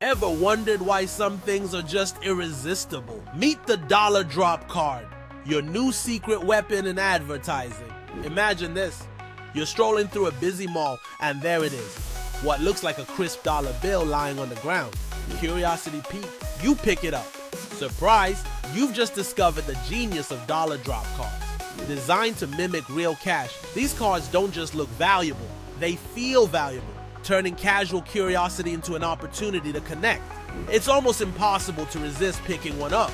Ever wondered why some things are just irresistible? Meet the dollar drop card, your new secret weapon in advertising. Imagine this. You're strolling through a busy mall and there it is. What looks like a crisp dollar bill lying on the ground. Curiosity piqued. You pick it up. Surprise, you've just discovered the genius of dollar drop cards. Designed to mimic real cash, these cards don't just look valuable, they feel valuable, turning casual curiosity into an opportunity to connect. It's almost impossible to resist picking one up.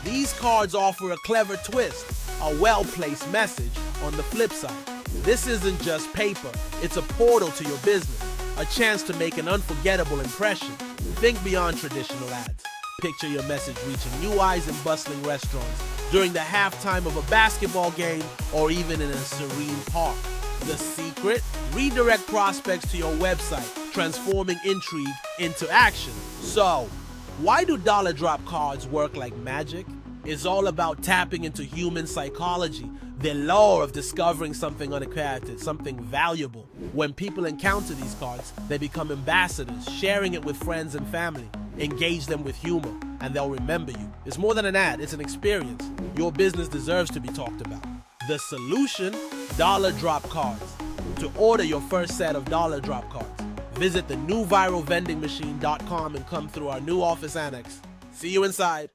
These cards offer a clever twist, a well-placed message on the flip side. This isn't just paper, it's a portal to your business, a chance to make an unforgettable impression. Think beyond traditional ads. Picture your message reaching new eyes in bustling restaurants, during the halftime of a basketball game, or even in a serene park. The secret? Redirect prospects to your website, transforming intrigue into action. So, why do dollar drop cards work like magic? It's all about tapping into human psychology, the lure of discovering something unexpected, something valuable. When people encounter these cards, they become ambassadors, sharing it with friends and family. Engage them with humor, and they'll remember you. It's more than an ad, it's an experience. Your business deserves to be talked about. The solution? Dollar drop cards. To order your first set of dollar drop cards, visit the newviralvendingmachine.com and come through our new office annex. See you inside.